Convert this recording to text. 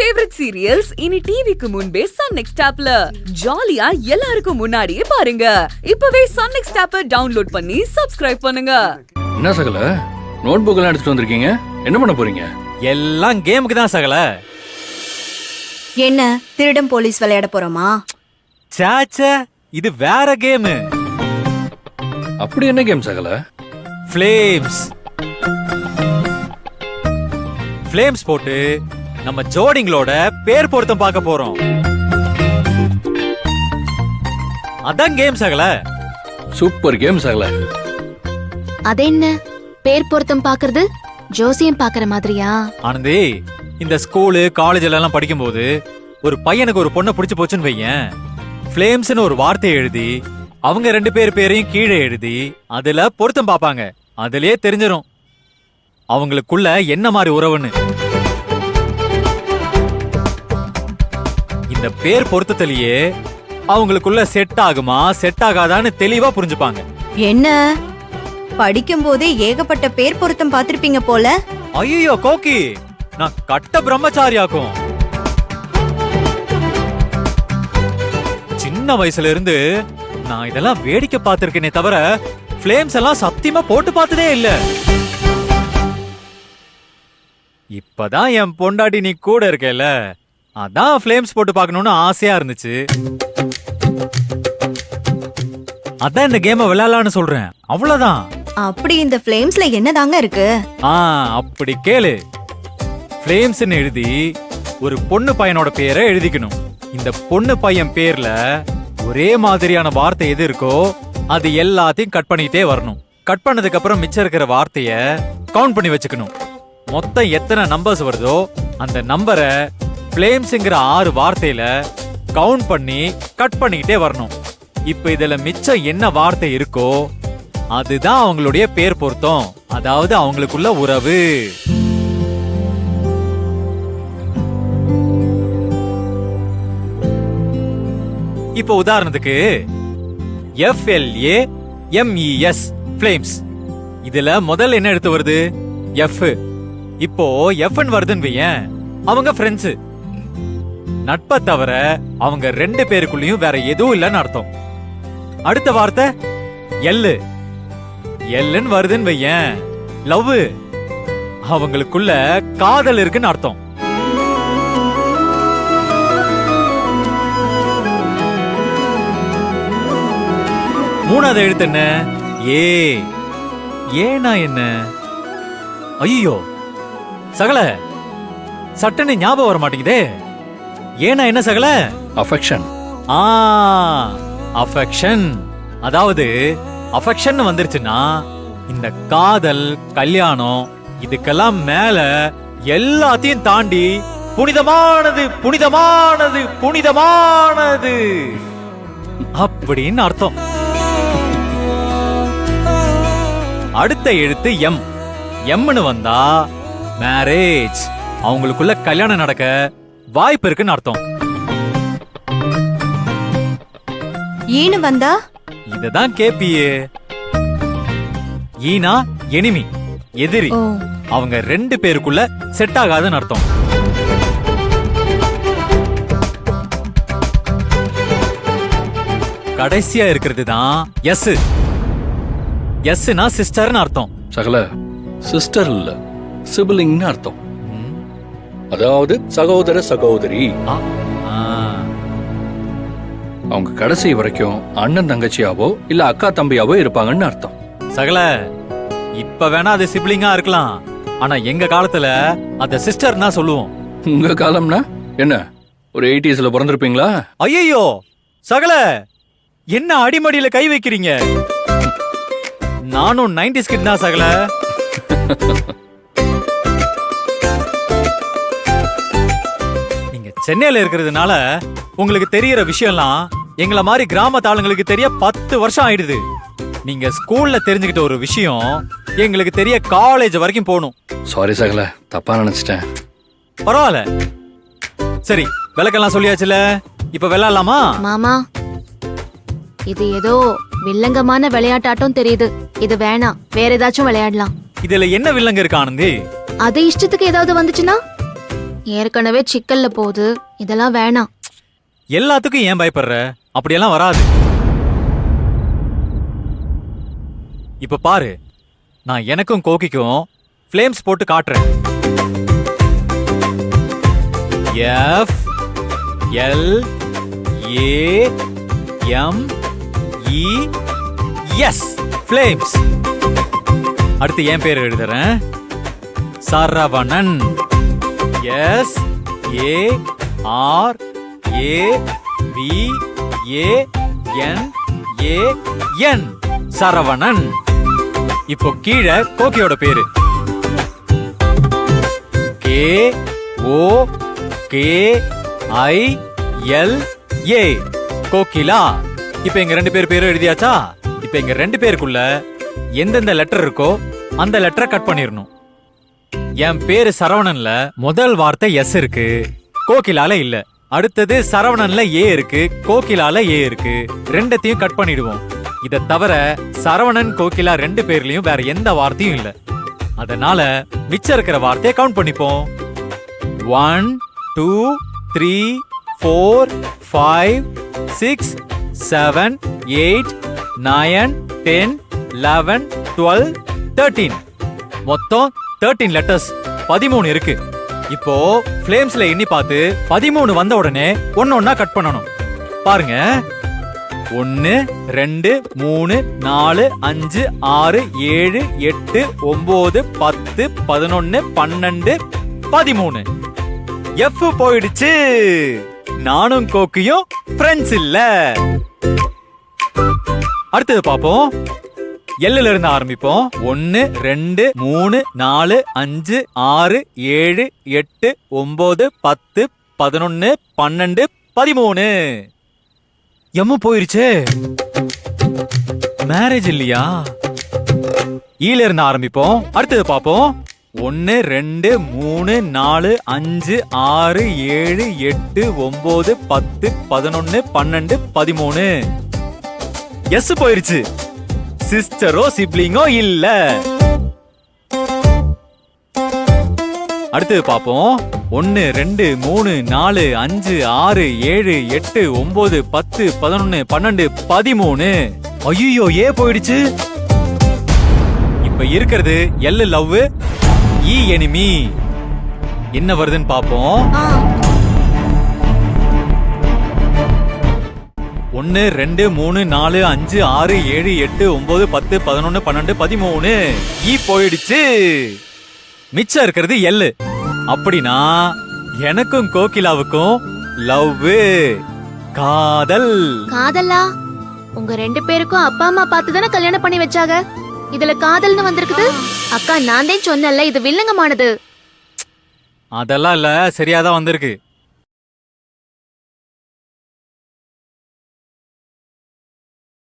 Favourite serials இனி டிவிக்கு முன்பே சன் நெக்ஸ்ட் ஆப்ல ஜாலியா எல்லாருக்கும் முன்னாடியே பாருங்க. இப்பவே சன் நெக்ஸ்ட் ஆப்பை டவுன்லோட் பண்ணி சப்ஸ்கிரைப் பண்ணுங்க. என்ன சகல நோட் புக் எல்லாம் எடுத்துட்டு வந்திருக்கீங்க? என்ன பண்ண போறீங்க? எல்லாம் கேமுக்கு தான் சகல. என்ன திருடம் போலீஸ் விளையாட போறோமா? சாச்சா, இது வேற கேம். அப்படி என்ன கேம் சகல? ஃப்ளேம்ஸ். ஃப்ளேம்ஸ் போட்டு நம்ம ஜோடிங்களோட பேர் பொருத்தம் பார்க்க போறோம். அதான் கேம் சகல. சூப்பர் கேம் சகல. அது என்ன பேர் பொருத்தம் பாக்குறது? ஜோசியம் பாக்குற மாதிரியா? ஆனந்தி, இந்த ஸ்கூலு காலேஜ் எல்லாம் படிக்கும்போது ஒரு பையனுக்கு ஒரு பொண்ணை பிடிச்சு போச்சுன்னு வையேன், ஃப்ளேம்ஸ்னு ஒரு வார்த்தையை எழுதி அவங்க ரெண்டு பேரையும் கீழே எழுதி அதுல பொருத்தம் பார்ப்பாங்க. அதுலயே தெரிஞ்சிடும் அவங்களுக்குள்ள என்ன மாதிரி உறவுன்னு. இந்த பேர் பொருத்தத்திலேயே அவங்களுக்குள்ள செட் ஆகுமா செட் ஆகாதான்னு தெளிவா புரிஞ்சுப்பாங்க. என்ன படிக்கும் போதே ஏகப்பட்ட பேர் பொருத்தம் பார்த்திருப்பீங்க போல. ஐயோ கோக்கி, நான் கட்ட பிரம்மச்சாரியாக்கும். சின்ன வயசுல இருந்து நான் இதெல்லாம் வேடிக்கை பார்த்திருக்கேனே தவிர ஃப்ளேம்ஸ் எல்லாம் சத்தியமா போட்டு பார்த்ததே இல்ல. இப்பதான் என் பொண்டாட்டி நீ கூட இருக்கேல, அதான் ஃப்ளேம்ஸ் போட்டு பார்க்கணும்னு ஆசையா இருந்துச்சு. அதான் இந்த கேமை விளையாடலாம்னு சொல்றேன், அவ்வளவுதான். அப்படி இந்த ஃப்ளேம்ஸ்ல என்னதாங்க இருக்கு? அப்படி கேளு. ஃப்ளேம்ஸ்னு எழுதி ஒரு பொண்ணு பையனோட பேரை எழுதிக்கணும். இந்த பொண்ணு பையன் பேர்ல ஒரே மாதிரியான வார்த்தை எது இருக்கோ அது எல்லாத்தையும் கட் பண்ணிட்டே வரணும். கட் பண்ணதுக்கு அப்புறம் மிச்சம் இருக்கிற வார்த்தைய கவுண்ட் பண்ணி வச்சுக்கணும். மொத்தம் எத்தனை நம்பர்ஸ் வருதோ அந்த நம்பரை ஃப்ளேம்ஸ்ங்கிற 6 வார்த்தையில கவுண்ட் பண்ணி கட் பண்ணிக்கிட்டே வரணும். இப்ப இதுல மிச்சம் என்ன வார்த்தை இருக்கோ அதுதான் அவங்களுடைய பேர் பொருத்தம், அதாவது அவங்களுக்குள்ள உறவு. இப்ப உதாரணத்துக்கு FLAMES ஃப்ளேம்ஸ். இதுல முதல்ல என்ன எடுத்து வருது? F. இப்போ Fன்னு வருதுன்னு வையேன், அவங்க ஃப்ரெண்ட்ஸ். நட்பை தவிர அவங்க ரெண்டு பேருக்குள்ளயும் வேற எதுவும் இல்லைன்னு அர்த்தம். அடுத்த வார்த்தை Lன்னு வருதுன்னு வையேன், லவ். அவங்களுக்குள்ள காதல் இருக்குன்னு அர்த்தம். மூணாவது எழுத்து என்ன? ஏனா என்ன? ஐயோ சகல, சட்டன்னு ஞாபகம் வர மாட்டேங்குதே. ஏனா என்ன சகல? அஃபெக்ஷன். அஃபெக்ஷன். அதாவது அஃபெக்ஷன் வந்துருச்சுன்னா இந்த காதல், கல்யாணம் இதுக்கெல்லாம் மேல எல்லாத்தையும் தாண்டி புனிதமானது புனிதமானது புனிதமானது அப்படின்னு அர்த்தம். அடுத்த எழுத்து எம்னு வந்தா மேரேஜ், அவங்களுக்குள்ள கல்யாணம் நடக்க வாய்ப்பு இருக்குன்னு அர்த்தம். ஈனு வந்தா இததான் கேப்பியே. ஈனா எனிமி, எதிரி. அவங்க ரெண்டு பேருக்குள்ள செட் ஆகாதுன்னு அர்த்தம். கடைசியா இருக்கிறது தான் எஸ். எஸ்னா சிஸ்டர்னு அர்த்தம். சகல, சிஸ்டர் இல்ல சிபிலிங்னு அர்த்தம். அதாவது சகோதர சகோதரி. அவங்க கடைசி வரைக்கும் அண்ணன் தங்கச்சியாவோ இல்ல அக்கா தம்பியாவோ இருப்பாங்கன்னு அர்த்தம். சகல, இப்ப வேணா அது சிப்ளிங்கா இருக்கலாம், ஆனா எங்க காலத்துல அத சிஸ்டர் தான் சொல்லுவோம். உங்க காலம்னா என்ன, ஒரு 80sல பிறந்திருப்பீங்களா? ஐயோ சகல, என்ன அடிமடியில கை வைக்கிறீங்க? நானும் 90s கிட் தான் சகல. நீங்க சென்னையில இருக்கிறதுனால உங்களுக்கு தெரியற விஷயம்லாம் எங்களை மாதிரி கிராமத்து ஆளுங்களுக்கு தெரிய 10 வருஷம் ஆயிடுது. நீங்க ஸ்கூல்ல தெரிஞ்சுக்கிட்ட ஒரு விஷயம் எங்களுக்கு தெரிய காலேஜ் வரைக்கும் போகணும். சாரி சகல, தப்பா நினைச்சிட்டேன். பரவாயில்ல. சரி, விளக்கெல்லாம் சொல்லியாச்சுல, இப்ப விளையாடலாமா? மாமா, இது ஏதோ வில்லங்கமான விளையாட்டாட்டம் தெரியுது. இது வேணாம், வேற ஏதாச்சும் விளையாடலாம். இதுல என்ன வில்லங்க இருக்கு ஆனந்தி? அது இஷ்டத்துக்கு ஏதாவது வந்துச்சுன்னா ஏற்கனவே சிக்கல்ல போகுது, இதெல்லாம் வேணாம். எல்லாத்துக்கும் ஏன் பயப்படுற? அப்படியெல்லாம் வராது. இப்ப பாரு, நான் எனக்கும் கோகிக்கும் ஃப்ளேம்ஸ் போட்டு காட்டுறேன். F L A M E S flames. அடுத்து என் பேர் எழுதுறேன். Saravanan. S A R A V A N A N Saravanan. இப்போ கீழே கோகியோட பேரு K O K I L A Kokila. இப்ப எங்க 2 பேர் பேரும் எழுதியாச்சா? இப்ப எங்க 2 பேருக்குள்ள எந்தெந்த லெட்டர் இருக்கோ அந்த லெட்டரை கட் பண்ணிரணும். என் பேரு சரவணன்ல முதல் வார்த்தை எஸ் இருக்கு, கோகிலால இல்ல. அடுத்தது சரவணன்ல ஏ இருக்கு, கோகிலால ஏ இருக்கு. ரெண்டத்தையும் கட் பண்ணிடுவோம். இத தவிர சரவணன் கோகிலா 2 பேர்லயும் வேற எந்த வார்த்தையும் இல்ல. அதனால மிச்சம் இருக்கிற வார்த்தையை கவுண்ட் பண்ணிப்போம். 1 2 3 4 5 6 7 8 9 10 11 12 13 மொத்தம் 13 லெட்டர்ஸ், 13 இருக்கு. இப்போ ஃப்ளேம்ஸ்ல எண்ணி பார்த்து 13 வந்த உடனே ஒன்னொன்னா கட் பண்ணணும். பாருங்க, 1 2 3 4 5 6 7 8 9 10 11 12 13. எஃப் போயிடுச்சு. நானும் கோக்கியும் ஃப்ரெண்ட்ஸ் இல்ல. அடுத்தது பாப்போம். எல்லுல இருந்து ஆரம்பிப்போம். 1 2 3 4 5 6 7 8 9 10 11 12 13. எம்மு போயிருச்சு. மேரேஜ் இல்லையா? ஈல இருந்து ஆரம்பிப்போம். அடுத்தது பாப்போம். 1 2 3 4 5 6 7 8 9 10 11 12 13. எஸ் போயிருச்சு. சிஸ்டரோ சிப்ளிங்கோ இல்ல. அடுத்து பாப்போம். 1 2 3 4 5 6 7 8 9 10 11 12 13. ஐயோ, ஏ போயிடுச்சு. இப்ப இருக்கிறது எல் லவ், ஈ எனிமி. என்ன வருதுன்னு பாப்போம். 1 2 3 4 5 6 7 8 9 10 11 12 13. ஈ போயிடுச்சு. மிச்சம் இருக்கிறது எல். அப்படின்னா எனக்கும் கோகிலாவுக்கும் லவ், காதல். காதலா? உங்க 2 பேருக்கும் அப்பா அம்மா பார்த்து தானே கல்யாணம் பண்ணி வச்சாங்க. இதுல காதல்னு வந்திருக்குது. அக்கா, நான் தான் சொன்னேன்ல இது வில்லங்கமானது. அதெல்லாம் இல்ல, சரியாதான் வந்திருக்கு.